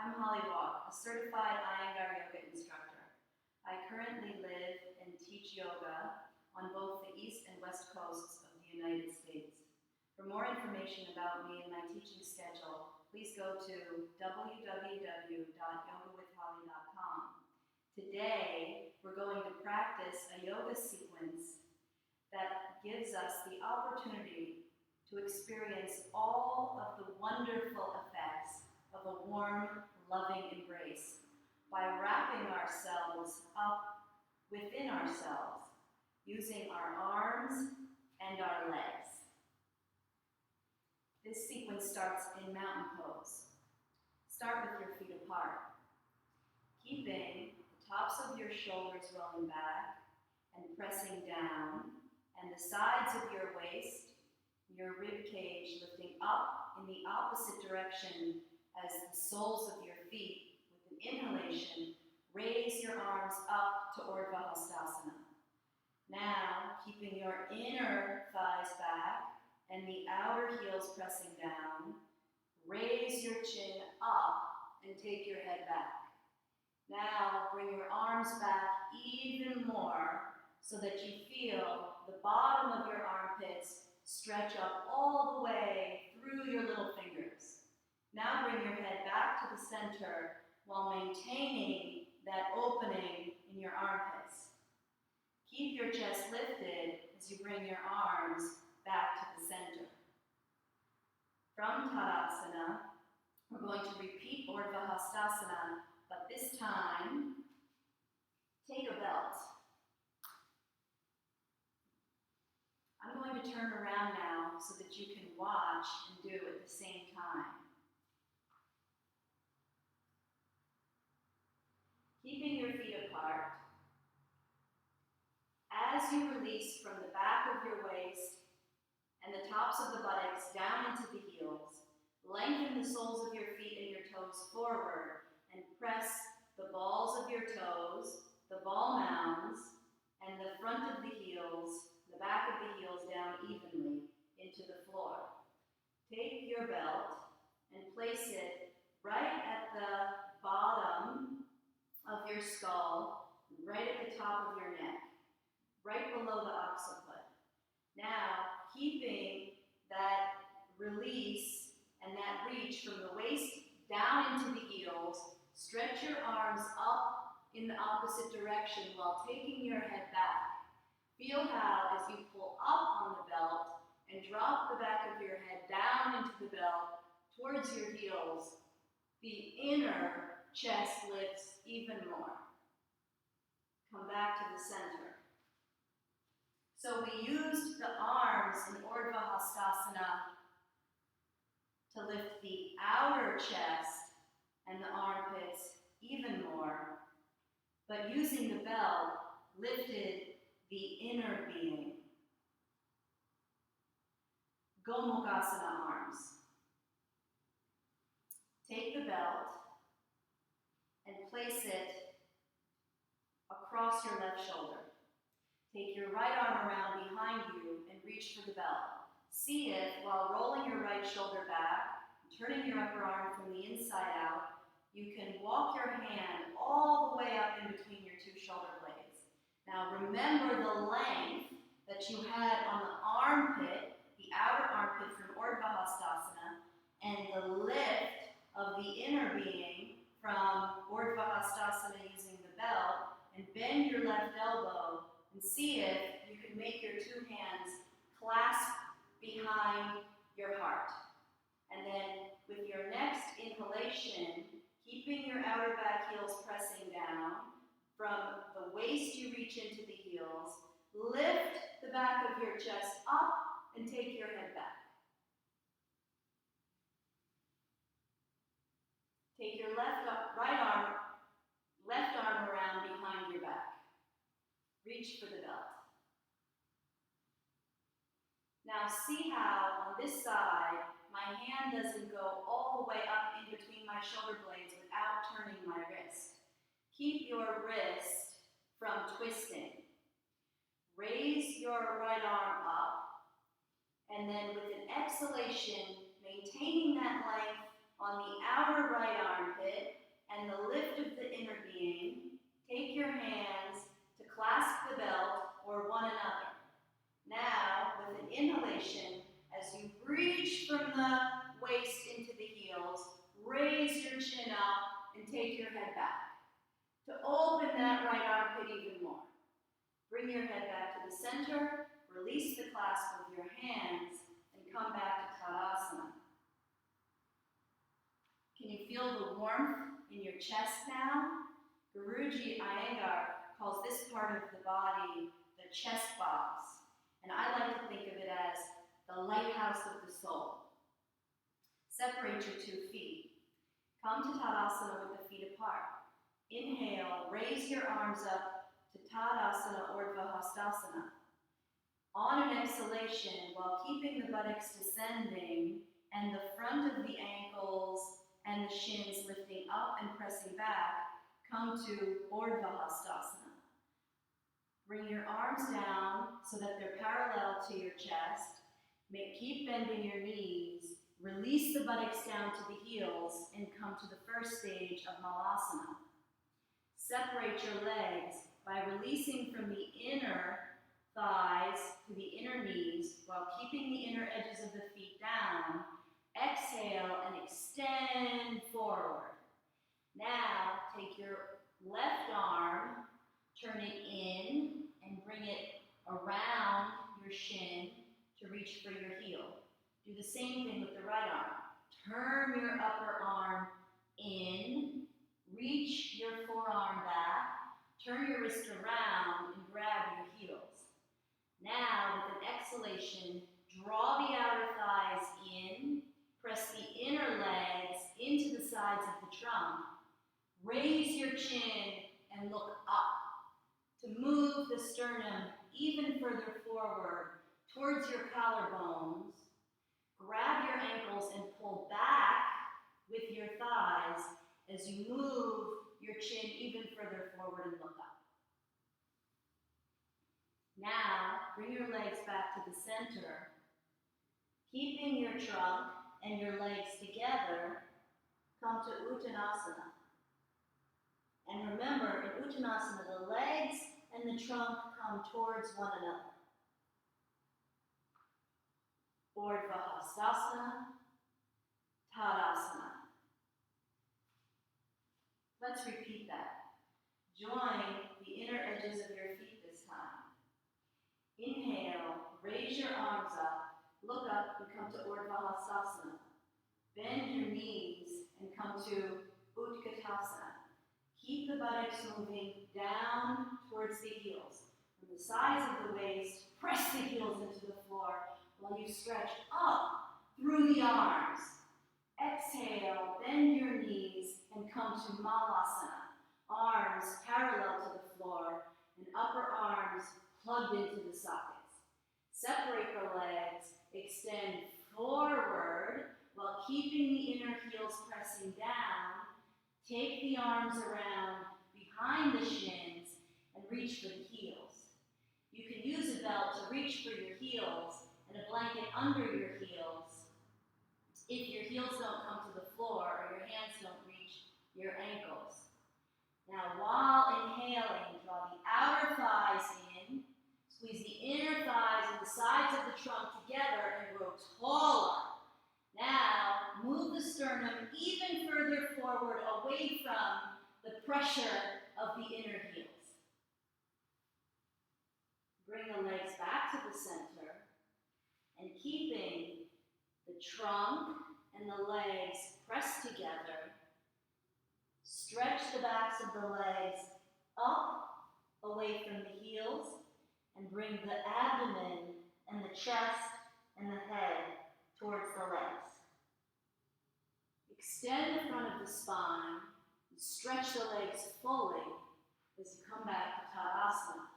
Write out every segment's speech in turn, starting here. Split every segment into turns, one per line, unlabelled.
I'm Holly Walk, a certified Iyengar yoga instructor. I currently live and teach yoga on both the east and west coasts of the United States. For more information about me and my teaching schedule, please go to www.yogawithholly.com. Today, we're going to practice a yoga sequence that gives us the opportunity to experience all of the wonderful effects of a warm, loving embrace by wrapping ourselves up within ourselves, using our arms and our legs. This sequence starts in mountain pose. Start with your feet apart, keeping the tops of your shoulders rolling back and pressing down, and the sides of your waist, your rib cage lifting up in the opposite direction as the soles of your feet, with an inhalation, raise your arms up to Urdhva Hastasana. Now, keeping your inner thighs back and the outer heels pressing down, raise your chin up and take your head back. Now, bring your arms back even more so that you feel the bottom of your armpits stretch up all the way through your little fingers. Now bring your head back to the center while maintaining that opening in your armpits. Keep your chest lifted as you bring your arms back to the center. From Tadasana, we're going to repeat Urdhva Hastasana, but this time, take a belt. I'm going to turn around now so that you can watch and do at the same time. Keeping your feet apart, as you release from the back of your waist and the tops of the buttocks down into the heels, lengthen the soles of your feet and your toes forward and press the balls of your toes, the ball mounds, and the front of the heels, the back of the heels down evenly into the floor. Take your belt and place it right at the bottom of your skull, right at the top of your neck, right below the occiput. Now, keeping that release and that reach from the waist down into the heels, stretch your arms up in the opposite direction while taking your head back. Feel how, as you pull up on the belt and drop the back of your head down into the belt towards your heels, the inner chest lifts even more. Come back to the center. So we used the arms in Urdhva Hastasana to lift the outer chest and the armpits even more, but using the belt lifted the inner being. Gomukhasana arms. Take the belt and place it across your left shoulder. Take your right arm around behind you and reach for the belt. See if, while rolling your right shoulder back, turning your upper arm from the inside out, you can walk your hand all the way up in between your two shoulder blades. Now remember the length that you had on the armpit, the outer armpit from Urdhva Hastasana, and the lift of the inner being from Urdhva Hastasana using the belt, and bend your left elbow and see if you can make your two hands clasp behind your heart. And then with your next inhalation, keeping your outer back heels pressing down, from the waist you reach into the heels, lift the back of your chest up and take your head back. Take your right arm around behind your back. Reach for the belt. Now see how on this side, my hand doesn't go all the way up in between my shoulder blades without turning my wrist. Keep your wrist from twisting. Raise your right arm up, and then with an exhalation, maintaining that length on the outer right armpit, the waist into the heels. Raise your chin up and take your head back. To open that right armpit even more. Bring your head back to the center. Release the clasp of your hands and come back to Tadasana. Can you feel the warmth in your chest now? Guruji Iyengar calls this part of the body the chest box, and I like to think of it as the lighthouse of the soul. Separate your 2 feet. Come to Tadasana with the feet apart. Inhale, raise your arms up to Tadasana Urdhva Hastasana. On an exhalation, while keeping the buttocks descending and the front of the ankles and the shins lifting up and pressing back, come to Urdhva Hastasana. Bring your arms down so that they're parallel to your chest. Keep bending your knees. Release the buttocks down to the heels and come to the first stage of Malasana. Separate your legs by releasing from the inner thighs to the inner knees while keeping the inner edges of the feet down. Exhale and extend forward. Now take your left arm, turn it in, and bring it around your shin to reach for your heel. Do the same thing with the right arm. Turn your upper arm in, reach your forearm back, turn your wrist around, and grab your heels. Now, with an exhalation, draw the outer thighs in, press the inner legs into the sides of the trunk, raise your chin and look up to move the sternum even further forward towards your collarbones. Grab your ankles and pull back with your thighs as you move your chin even further forward and look up. Now, bring your legs back to the center, keeping your trunk and your legs together. Come to Uttanasana. And remember, in Uttanasana, the legs and the trunk come towards one another. Urdhva Hastasana, Tadasana. Let's repeat that. Join the inner edges of your feet this time. Inhale, raise your arms up, look up and come to Urdhva Hastasana. Bend your knees and come to Utkatasana. Keep the buttocks moving down towards the heels. From the sides of the waist, press the heels into the floor while you stretch up through the arms. Exhale, bend your knees and come to Malasana. Arms parallel to the floor and upper arms plugged into the sockets. Separate the legs, extend forward while keeping the inner heels pressing down. Take the arms around behind the shins and reach for the heels. You can use a belt to reach for your heels and a blanket under your heels if your heels don't come to the floor or your hands don't reach your ankles. Now, while inhaling, draw the outer thighs in, squeeze the inner thighs and the sides of the trunk together and grow taller. Now, move the sternum even further forward away from the pressure of the inner heels. Bring the legs back to the center and keeping the trunk and the legs pressed together, stretch the backs of the legs up away from the heels and bring the abdomen and the chest and the head towards the legs. Extend the front of the spine and stretch the legs fully as you come back to Tadasana.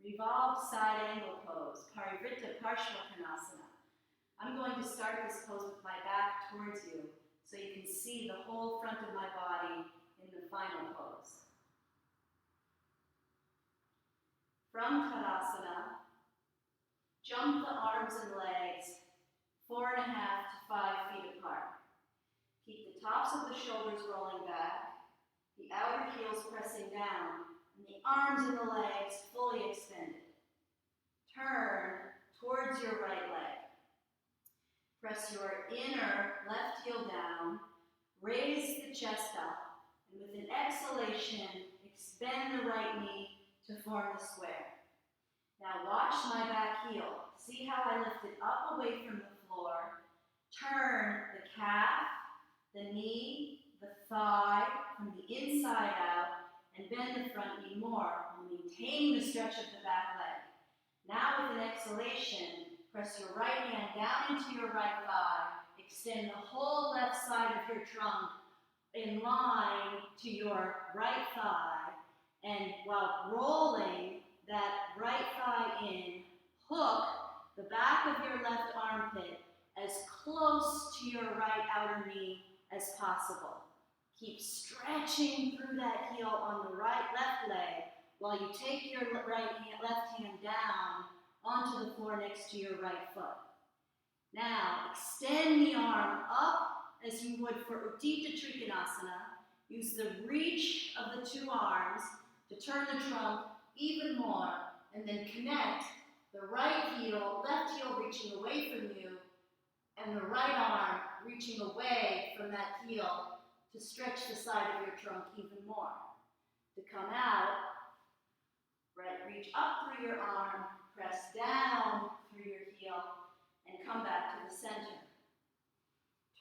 Revolved side angle pose, Parivritta Parshvakonasana. I'm going to start this pose with my back towards you so you can see the whole front of my body in the final pose. From Tadasana, jump the arms and legs 4.5 to 5 feet apart. Keep the tops of the shoulders rolling back, the outer heels pressing down, and the arms and the legs fully extended. Turn towards your right leg. Press your inner left heel down, raise the chest up, and with an exhalation, extend the right knee to form the square. Now watch my back heel. See how I lift it up away from the floor, turn the calf, the knee, the thigh from the inside out, and bend the front knee more while maintaining the stretch of the back leg. Now with an exhalation, press your right hand down into your right thigh, extend the whole left side of your trunk in line to your right thigh, and while rolling that right thigh in, hook the back of your left armpit as close to your right outer knee as possible. Keep stretching through that heel on the left leg while you take your left hand down onto the floor next to your right foot. Now, extend the arm up as you would for Utthita Trikonasana. Use the reach of the two arms to turn the trunk even more, and then connect the right heel, left heel reaching away from you, and the right arm reaching away from that heel to stretch the side of your trunk even more. To come out, right, reach up through your arm, press down through your heel, and come back to the center.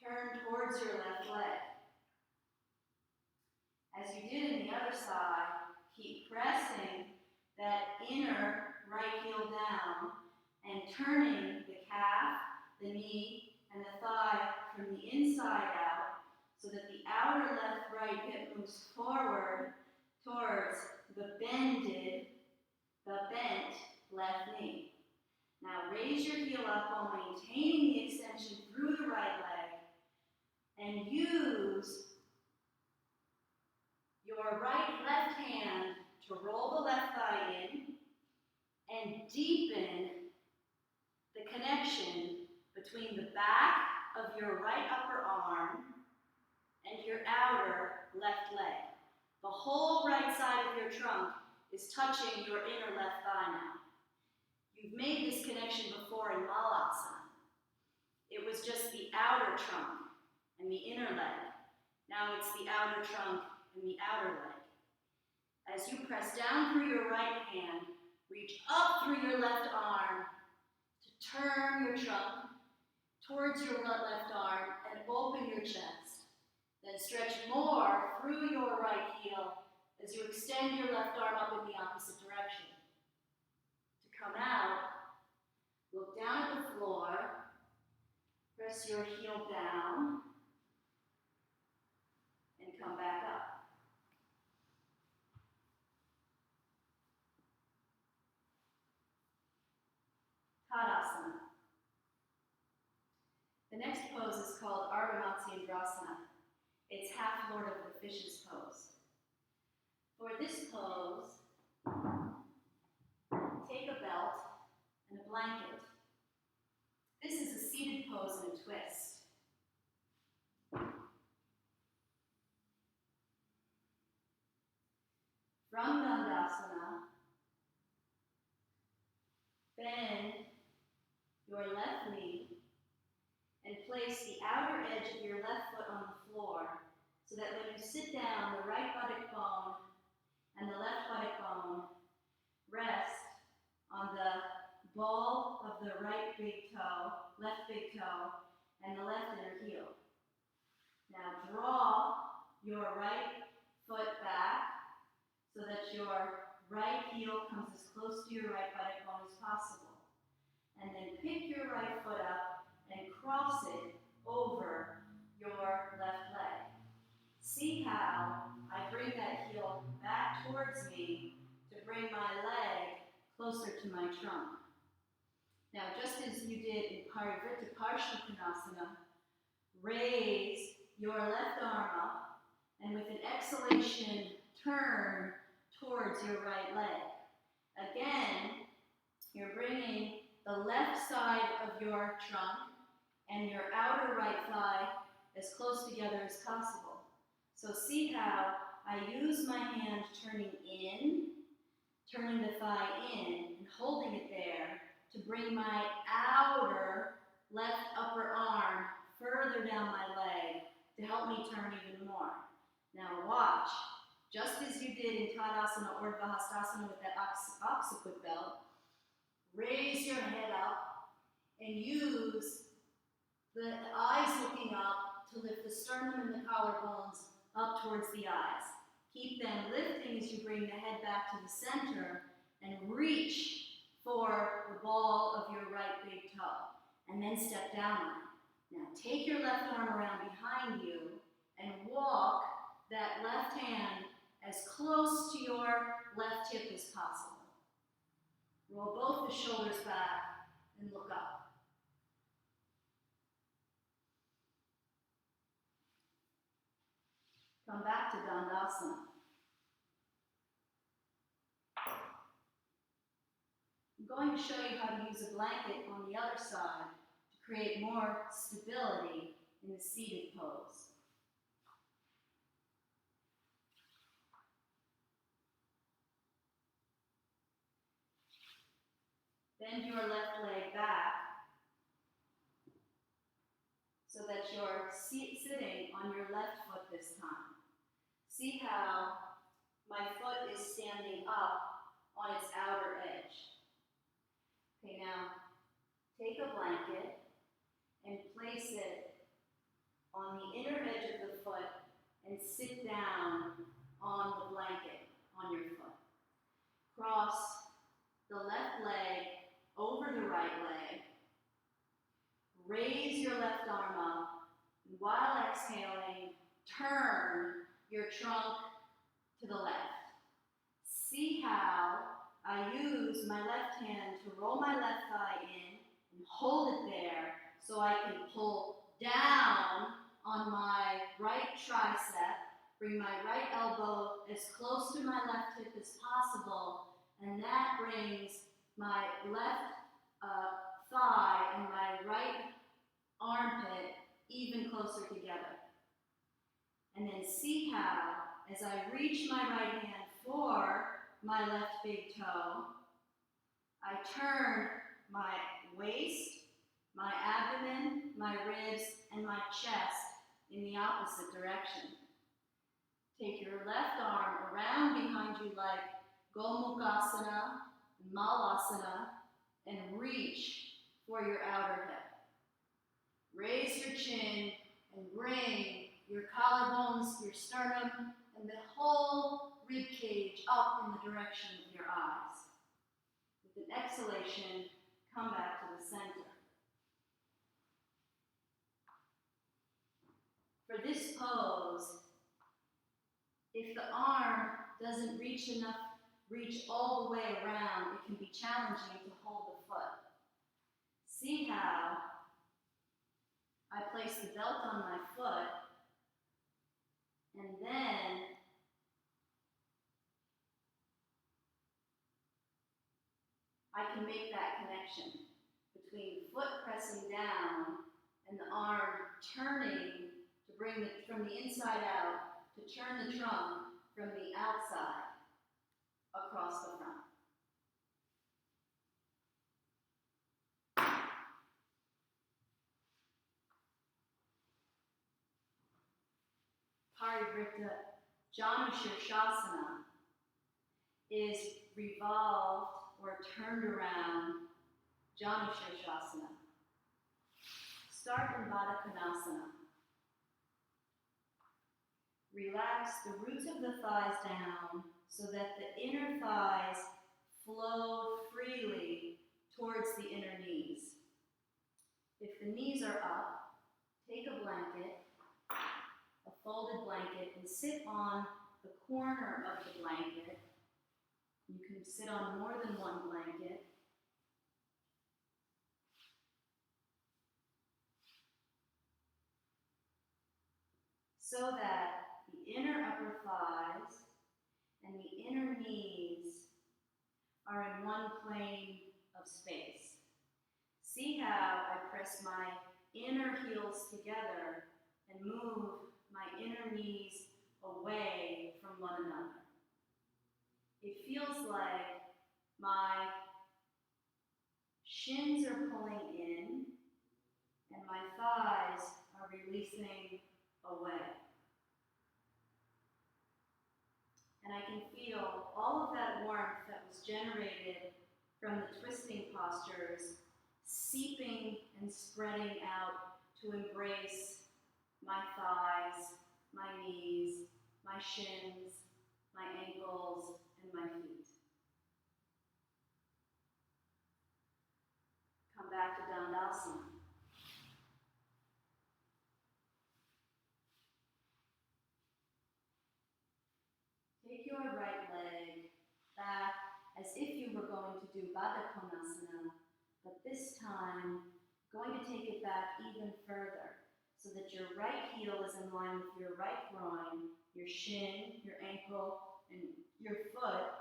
Turn towards your left leg. As you did in the other side, keep pressing that inner right heel down and turning the calf, the knee, and the thigh from the inside out so that the outer left-right hip moves forward towards the bent left knee. Now raise your heel up while maintaining the extension through the right leg, and use your left hand to roll the left thigh in and deepen the connection between the back of your right upper arm and your outer left leg. The whole right side of your trunk is touching your inner left thigh now. You've made this connection before in Malasana. It was just the outer trunk and the inner leg. Now it's the outer trunk and the outer leg. As you press down through your right hand, reach up through your left arm to turn your trunk towards your left arm and open your chest. Then stretch more through your right heel as you extend your left arm up in the opposite direction. To come out, look down at the floor, press your heel down, and come back up. Tadasana. The next pose is called Ardha Matsyendrasana. It's half Lord of the Fishes pose. For this pose, take a belt and a blanket. This is a seated pose and a twist. From Dandasana, bend your left knee and place the outer edge of your left foot on the floor so that when you sit down, the right buttock bone and the left buttock bone rest on the ball of the right big toe, left big toe, and the left inner heel. Now draw your right foot back so that your right heel comes as close to your right buttock bone as possible. And then pick your right foot up and cross it over your left leg. See how I bring that heel back towards me to bring my leg closer to my trunk. Now, just as you did in Parivrtta Parsvakonasana, raise your left arm up, and with an exhalation, turn towards your right leg. Again, you're bringing the left side of your trunk and your outer right thigh as close together as possible. So see how I use my hand turning in, turning the thigh in, and holding it there to bring my outer left upper arm further down my leg to help me turn even more. Now watch, just as you did in Tadasana or Urdhva Hastasana with that occiput belt, raise your head up and use the eyes looking up to lift the sternum and the collarbones up towards the eyes. Keep them lifting as you bring the head back to the center and reach for the ball of your right big toe. And then step down on it. Now take your left arm around behind you and walk that left hand as close to your left hip as possible. Roll both the shoulders back and look up. Come back to Dandasana. I'm going to show you how to use a blanket on the other side to create more stability in the seated pose. Bend your left leg back so that you're sitting on your left foot this time. See how my foot is standing up on its outer edge. Okay, now take a blanket and place it on the inner edge of the foot and sit down on the blanket on your foot. Cross the left leg over the right leg. Raise your left arm up, and while exhaling, turn your trunk to the left. See how I use my left hand to roll my left thigh in and hold it there so I can pull down on my right tricep, bring my right elbow as close to my left hip as possible, and that brings my left thigh and my right armpit even closer together. And then see how, as I reach my right hand for my left big toe, I turn my waist, my abdomen, my ribs, and my chest in the opposite direction. Take your left arm around behind you like Gomukhasana, Malasana, and reach for your outer hip. Raise your chin and bring your collarbones, your sternum, and the whole rib cage up in the direction of your eyes. With an exhalation, come back to the center. For this pose, if the arm doesn't reach all the way around, it can be challenging to hold the foot. See how I place the belt on my foot, and then I can make that connection between the foot pressing down and the arm turning to bring it from the inside out, to turn the trunk from the outside across the front. Parivrtta Janu Shirshasana is revolved or turned around Janu Shirshasana. Start in Baddha Konasana. Relax the roots of the thighs down so that the inner thighs flow freely towards the inner knees. If the knees are up, take a blanket, a folded blanket, and sit on the corner of the blanket. You can sit on more than one blanket. So that the inner upper thighs and the inner knees are in one plane of space. See how I press my inner heels together and move my inner knees away from one another. It feels like my shins are pulling in, and my thighs are releasing away. And I can feel all of that warmth that was generated from the twisting postures seeping and spreading out to embrace my thighs, my knees, my shins, my ankles, and my feet. Come back to Dandasana. Take your right leg back as if you were going to do Baddha Konasana, but this time going to take it back even further so that your right heel is in line with your right groin, your shin, your ankle, and your foot,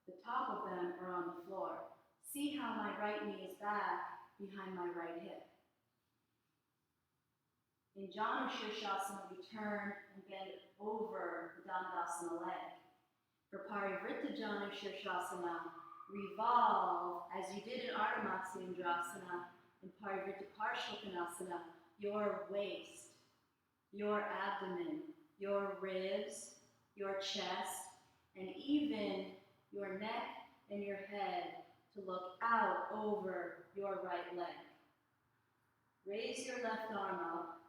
the top of them are on the floor. See how my right knee is back behind my right hip. In Janu Shirshasana, we turn and bend over the Dandasana leg. For Parivritta Janu Shirshasana, revolve as you did in Ardha Matsyendrasana and Parivritta Parshvakonasana, your waist, your abdomen, your ribs, your chest, and even your neck and your head to look out over your right leg. Raise your left arm up,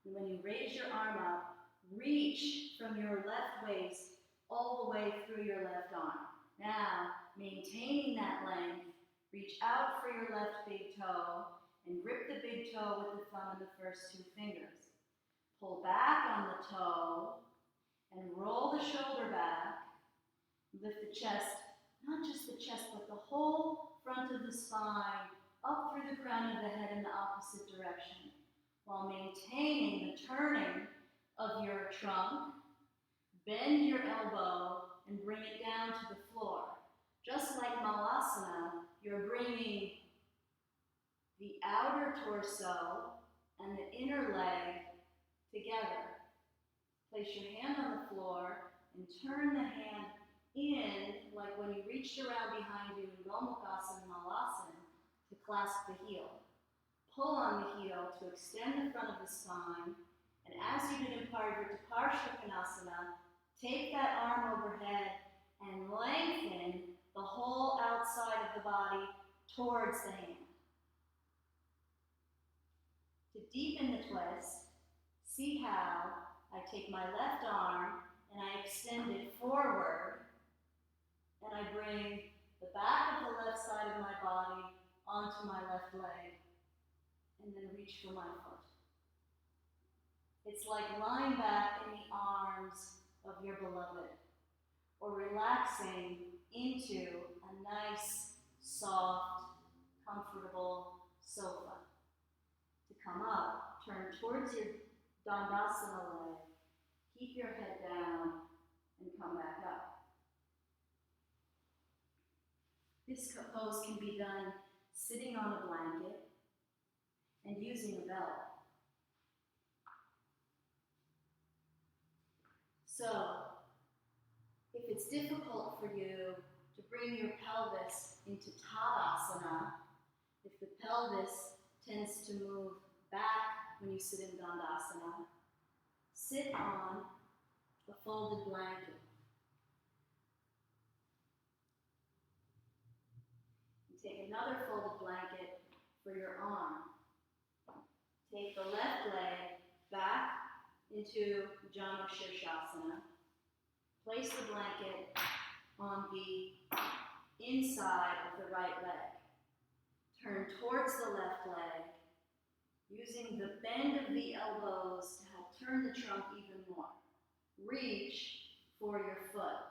and when you raise your arm up, reach from your left waist all the way through your left arm. Now, maintaining that length, reach out for your left big toe and grip the big toe with the thumb and the first two fingers. Pull back on the toe and roll the shoulder back. Lift the chest, not just the chest, but the whole front of the spine up through the crown of the head in the opposite direction, while maintaining the turning of your trunk. Bend your elbow and bring it down to the floor. Just like Malasana, you're bringing the outer torso and the inner leg together. Place your hand on the floor and turn the hand in, like when you reached around behind you in Gomukhasana and Malasana, to clasp the heel. Pull on the heel to extend the front of the spine, and as you did in Parivritta Parshvakonasana, take that arm overhead and lengthen the whole outside of the body towards the hand. To deepen the twist, see how I take my left arm and I extend it forward, and I bring the back of the left side of my body onto my left leg, and then reach for my foot. It's like lying back in the arms of your beloved, or relaxing into a nice, soft, comfortable sofa. To come up, turn towards your Dandasana leg, keep your head down, and come back up. This pose can be done sitting on a blanket and using a belt. So, if it's difficult for you to bring your pelvis into Tadasana, if the pelvis tends to move back when you sit in Dandasana, sit on a folded blanket. And take another folded blanket for your arm. Take the left leg back into Janu Shirshasana. Place the blanket on the inside of the right leg. Turn towards the left leg, using the bend of the elbows to help turn the trunk even more. Reach for your foot.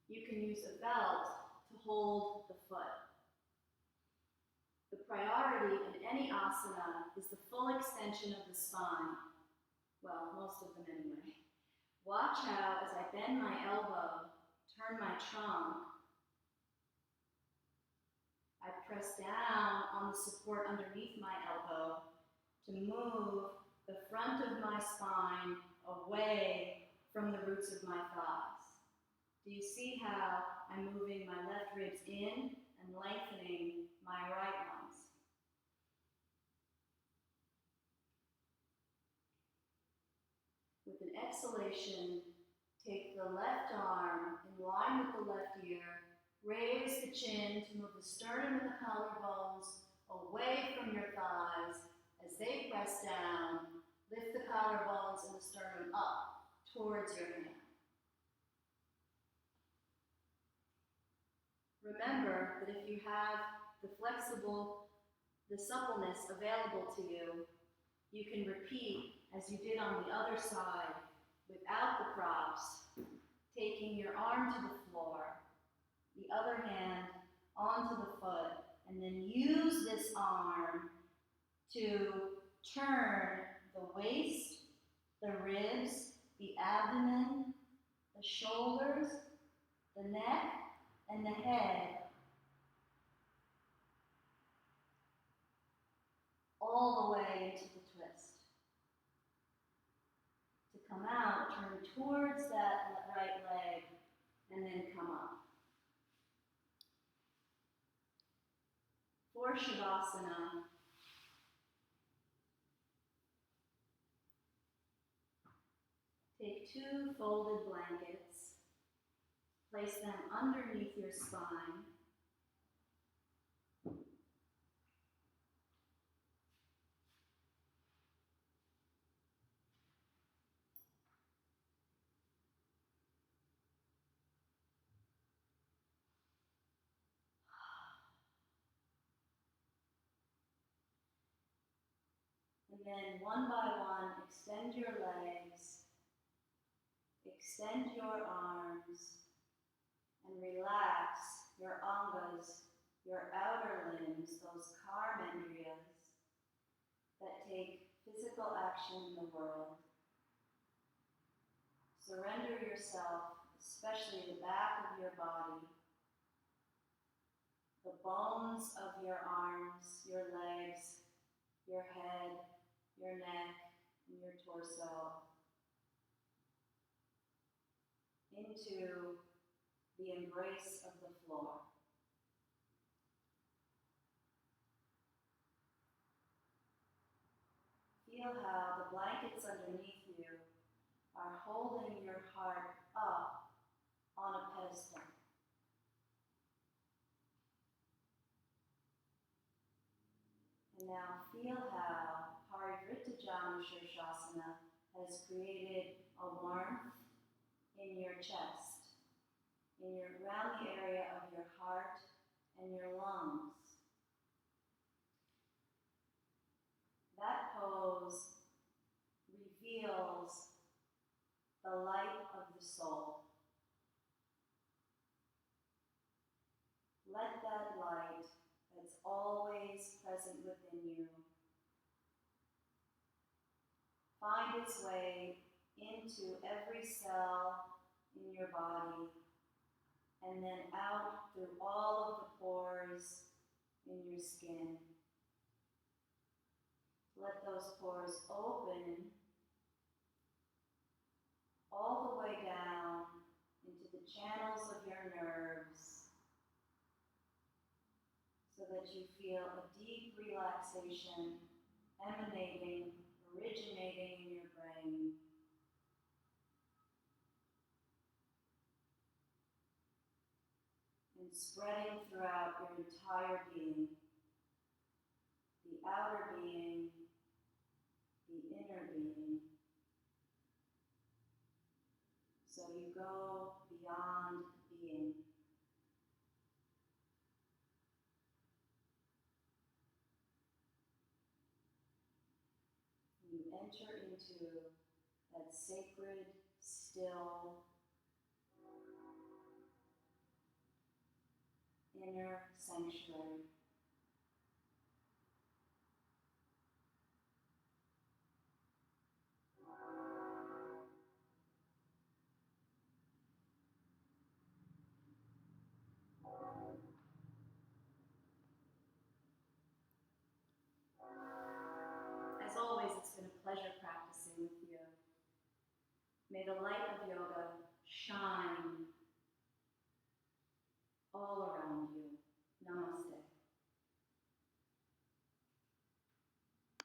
You can use a belt to hold the foot. The priority in any asana is the full extension of the spine. Well, most of them anyway. Watch how, as I bend my elbow, turn my trunk, I press down on the support underneath my elbow to move the front of my spine away from the roots of my thighs. Do you see how I'm moving my left ribs in and lengthening my right ones. With an exhalation, take the left arm in line with the left ear, raise the chin to move the sternum and the collarbones away from your thighs as they press down. Lift the collarbones and the sternum up towards your hand. Remember that if you have the suppleness available to you, you can repeat as you did on the other side without the props, taking your arm to the floor, the other hand onto the foot, and then use this arm to turn the waist, the ribs, the abdomen, the shoulders, the neck, and the head all the way into the twist. To come out, turn towards that right leg, and then come up. For Shavasana, take 2 folded blankets, place them underneath your spine. And then one by one, extend your legs, extend your arms, and relax your angas, your outer limbs, those karmendriyas that take physical action in the world. Surrender yourself, especially the back of your body, the bones of your arms, your legs, your head, your neck, and your torso, into the embrace of the floor. Feel how the blankets underneath you are holding your heart up on a pedestal. And now feel how Parivritta Shirshasana has created a warmth in your chest, around the area of your heart and your lungs. That pose reveals the light of the soul. Let that light that's always present within you find its way into every cell in your body and then out through all of the pores in your skin. Let those pores open all the way down into the channels of your nerves so that you feel a deep relaxation originating in your brain. And spreading throughout your entire being, the outer being, the inner being. So you go beyond being. You enter into that sacred, still, inner sanctuary. As always, it's been a pleasure practicing with you. May the light of yoga shine all around you.